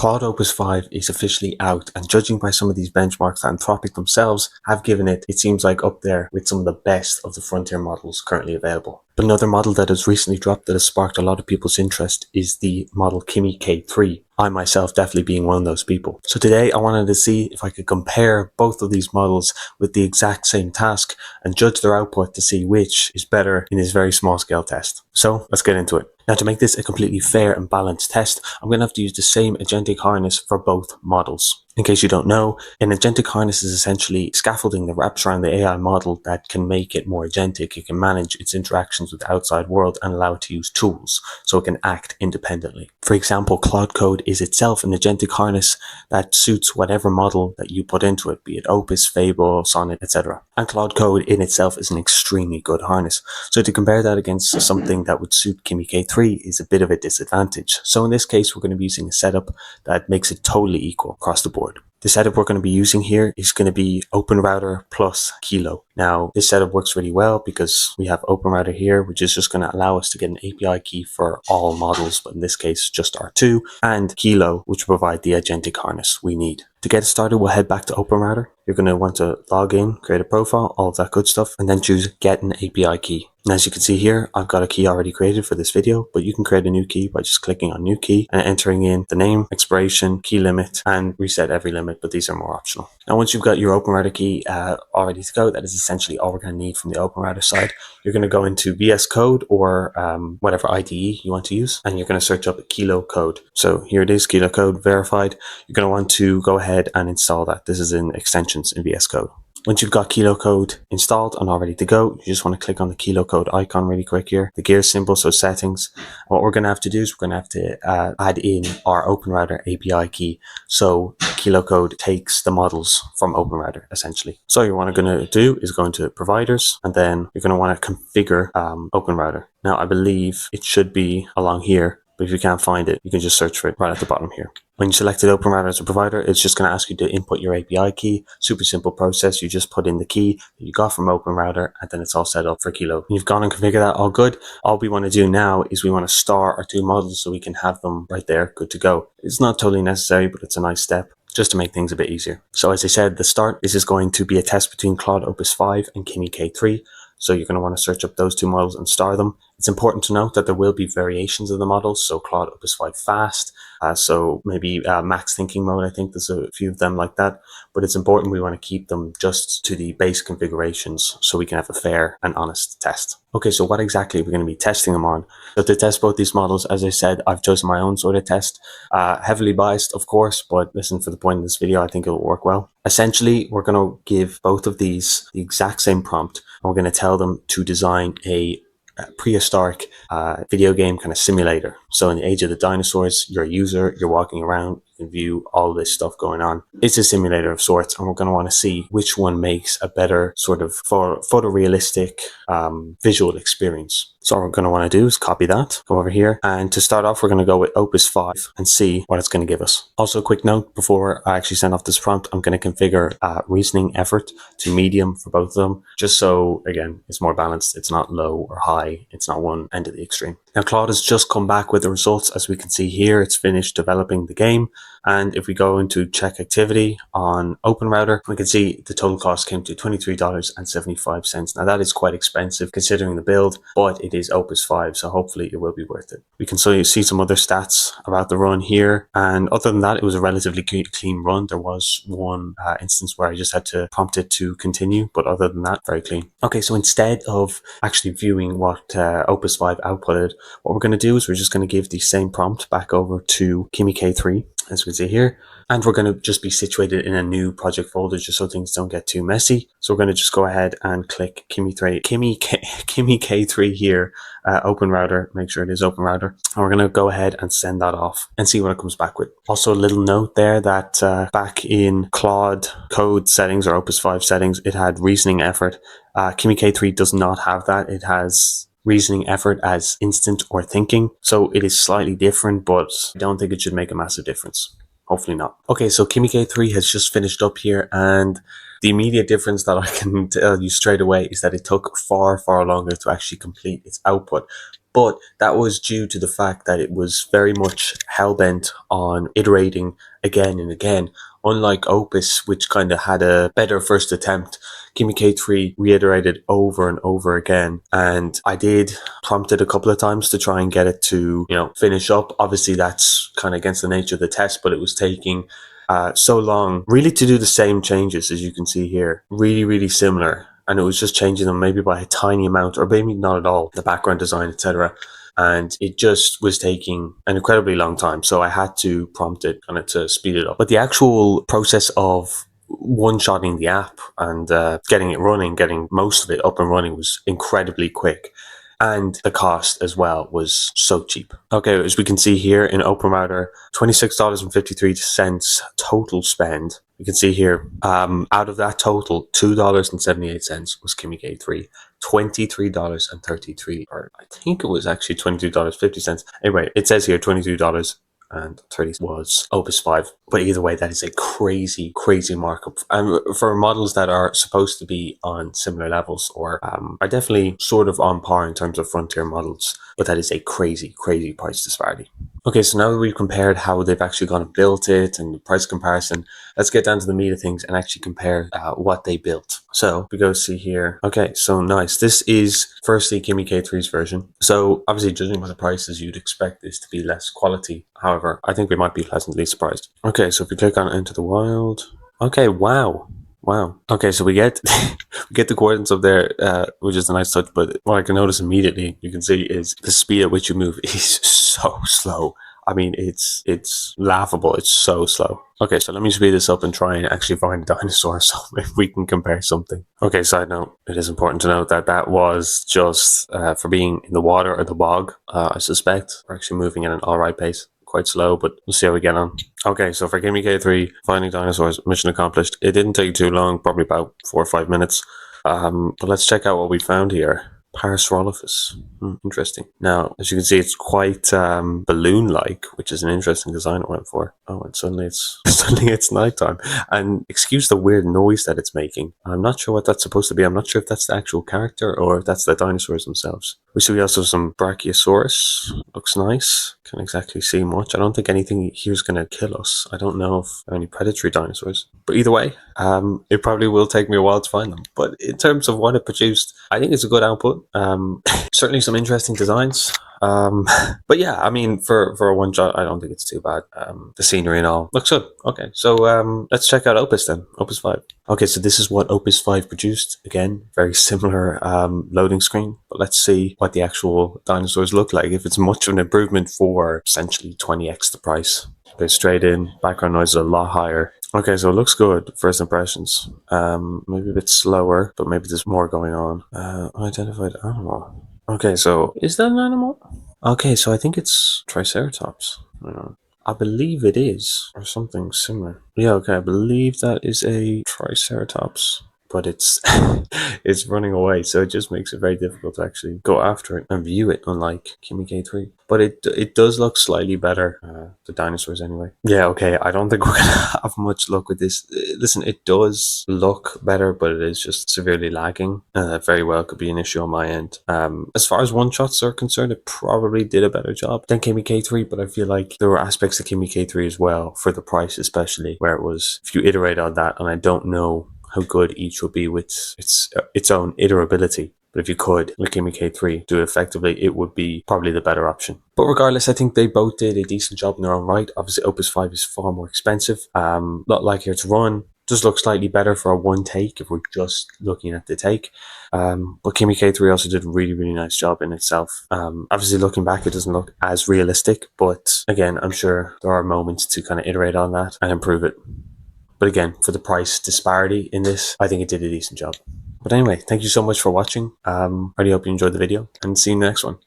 Claude Opus 5 is officially out, and judging by some of these benchmarks that Anthropic themselves have given it, it seems like up there with some of the best of the frontier models currently available. But another model that has recently dropped that has sparked a lot of people's interest is the model Kimi K3. I myself definitely being one of those people. So today I wanted to see if I could compare both of these models with the exact same task and judge their output to see which is better in this very small scale test. So let's get into it. Now, to make this a completely fair and balanced test, I'm going to have to use the same agentic harness for both models. In case you don't know, an agentic harness is essentially scaffolding that wraps around the AI model that can make it more agentic. It can manage its interactions with the outside world and allow it to use tools so it can act independently. For example, Claude Code is itself an agentic harness that suits whatever model that you put into it, be it Opus, Fable, Sonnet, etc. And Claude Code in itself is an extremely good harness. So to compare that against something that would suit Kimi K3 is a bit of a disadvantage. So in this case, we're going to be using a setup that makes it totally equal across the board. The setup we're going to be using here is going to be OpenRouter plus Kilo. Now, this setup works really well because we have OpenRouter here, which is just going to allow us to get an API key for all models, but in this case, just R2, and Kilo, which will provide the agentic harness we need. To get started, we'll head back to OpenRouter. You're going to want to log in, create a profile, all of that good stuff, and then choose Get an API Key. And as you can see here, I've got a key already created for this video, but you can create a new key by just clicking on New Key and entering in the name, expiration, key limit, and reset every limit, but these are more optional. Now, once you've got your OpenRouter key all ready to go, that is essentially all we're going to need from the OpenRouter side. You're going to go into VS Code or whatever IDE you want to use, and you're going to search up Kilo Code. So here it is, Kilo Code verified. You're going to want to go ahead and install that. This is in extensions in VS Code. Once you've got Kilo Code installed and all ready to go, you just want to click on the Kilo Code icon really quick here, the gear symbol, so settings. And what we're going to have to do is we're going to have to add in our OpenRouter API key. So Kilo Code takes the models from OpenRouter essentially. So what you're going to do is go into providers, and then you're going to want to configure OpenRouter. Now, I believe it should be along here, but if you can't find it, you can just search for it right at the bottom here. When you selected OpenRouter as a provider, it's just going to ask you to input your API key. Super simple process. You just put in the key that you got from OpenRouter, and then it's all set up for Kilo. When you've gone and configured that all good, all we want to do now is we want to star our two models so we can have them right there, good to go. It's not totally necessary, but it's a nice step just to make things a bit easier. So as I said at the start, this is going to be a test between Claude Opus 5 and Kimi K3. So you're going to want to search up those two models and star them. It's important to note that there will be variations of the models. So Claude Opus 5 Fast, so maybe max thinking mode. I think there's a few of them like that, but it's important we want to keep them just to the base configurations so we can have a fair and honest test. Okay, so what exactly are we going to be testing them on? So to test both these models, as I said, I've chosen my own sort of test, heavily biased, of course, but listen, for the point of this video, I think it'll work well. Essentially, we're going to give both of these the exact same prompt, and we're going to tell them to design a prehistoric video game kind of simulator. So in the age of the dinosaurs, you're a user, you're walking around, you can view all this stuff going on. It's a simulator of sorts, and we're going to want to see which one makes a better sort of photorealistic visual experience. So what we're going to want to do is copy that, go over here, and to start off, we're going to go with Opus 5 and see what it's going to give us. Also, a quick note before I actually send off this prompt, I'm going to configure reasoning effort to medium for both of them, just so, again, it's more balanced. It's not low or high. It's not one end of the extreme. Now, Claude has just come back with the results. As we can see here, it's finished developing the game. And if we go into check activity on OpenRouter, we can see the total cost came to $23.75. Now, that is quite expensive considering the build, but it is Opus 5, so hopefully it will be worth it. We can see some other stats about the run here. And other than that, it was a relatively clean run. There was one instance where I just had to prompt it to continue, but other than that, very clean. Okay, so instead of actually viewing what Opus 5 outputted, what we're going to do is we're just going to give the same prompt back over to Kimi K3, as we can see here, and we're going to just be situated in a new project folder just so things don't get too messy. So we're going to just go ahead and click Kimi K3 here, OpenRouter, make sure it is OpenRouter, and we're going to go ahead and send that off and see what it comes back with. Also, a little note there that back in Claude Code settings or Opus 5 settings, it had reasoning effort. Kimi K3 does not have that. It has reasoning effort as instant or thinking. So it is slightly different, but I don't think it should make a massive difference. Hopefully not. Okay, so Kimi K3 has just finished up here, and the immediate difference that I can tell you straight away is that it took far, far longer to actually complete its output. but that was due to the fact that it was very much hell-bent on iterating again and again. Unlike Opus, which kind of had a better first attempt, Kimi K3 reiterated over and over again, and I did prompt it a couple of times to try and get it to, finish up. Obviously, that's kind of against the nature of the test, but it was taking so long really to do the same changes as you can see here. Really, really similar. And it was just changing them maybe by a tiny amount, or maybe not at all, the background design, etc. And it just was taking an incredibly long time. So I had to prompt it kind of to speed it up. But the actual process of one-shotting the app and getting it running, getting most of it up and running was incredibly quick. And the cost as well was so cheap. Okay, as we can see here in Open Router, $26.53 total spend. You can see here, out of that total, $2.78 was Kimi K3. $23.33, or I think it was actually $22.50. Anyway, it says here $22 and 30 was Opus 5. But either way, that is a crazy, crazy markup. And for models that are supposed to be on similar levels, or are definitely sort of on par in terms of frontier models, but that is a crazy, crazy price disparity. Okay, so now that we've compared how they've actually gone and built it and the price comparison, let's get down to the meat of things and actually compare what they built. So we go see here. Okay, so nice. This is firstly Kimi K3's version. So obviously, judging by the prices, you'd expect this to be less quality. However, I think we might be pleasantly surprised. Okay, so if we click on Into the Wild. Okay, wow. Wow. Okay, so we get we get the coordinates up there, which is a nice touch, but what I can notice immediately, you can see, is the speed at which you move is so slow. I mean, it's laughable. It's so slow. Okay, so let me speed this up and try and actually find a dinosaur so maybe we can compare something. Okay, side note, it is important to note that that was just for being in the water or the bog, I suspect. We're actually moving at an alright pace. Quite slow, but we'll see how we get on. Okay, so for Kimi K3, finding dinosaurs, mission accomplished. It didn't take too long, probably about 4 or 5 minutes. But let's check out what we found here. Parasaurolophus. Interesting. Now, as you can see, it's quite balloon-like, which is an interesting design it went for. Oh, and suddenly it's nighttime. And excuse the weird noise that it's making. I'm not sure what that's supposed to be. I'm not sure if that's the actual character or if that's the dinosaurs themselves. We see also some Brachiosaurus. Looks nice. Can't exactly see much. I don't think anything here is going to kill us. I don't know if there are any predatory dinosaurs. But either way, it probably will take me a while to find them. But in terms of what it produced, I think it's a good output. Certainly some interesting designs. But yeah, I mean, for a one shot, I don't think it's too bad. The scenery and all looks good. Okay, so let's check out Opus then. Opus 5. Okay, so this is what Opus 5 produced. Again, very similar loading screen. But let's see what the actual dinosaurs look like. If it's much of an improvement for essentially 20x the price. They're straight in. Background noise is a lot higher. Okay, so it looks good. First impressions. Maybe a bit slower, but maybe there's more going on. Unidentified animal. Okay, so is that an animal? Okay, so I think it's Triceratops. I believe it is, or something similar. Yeah, okay, I believe that is a Triceratops. But it's it's running away, so it just makes it very difficult to actually go after it and view it, unlike Kimi K3. But it does look slightly better, the dinosaurs anyway. Yeah, okay, I don't think we're gonna have much luck with this. Listen, it does look better, but it is just severely lagging. That very well could be an issue on my end. As far as one-shots are concerned, it probably did a better job than Kimi K3, but I feel like there were aspects of Kimi K3 as well, for the price especially, where it was, if you iterate on that, and I don't know how good each would be with its own iterability. But if you could, with Kimi K3, do it effectively, it would be probably the better option. But regardless, I think they both did a decent job in their own right. Obviously, Opus 5 is far more expensive, a lot likelier to run. Does look slightly better for a one take if we're just looking at the take. But Kimi K3 also did a really, really nice job in itself. Obviously, looking back, it doesn't look as realistic. But again, I'm sure there are moments to kind of iterate on that and improve it. But again, for the price disparity in this, I think it did a decent job. But anyway, thank you so much for watching. I really hope you enjoyed the video, and see you in the next one.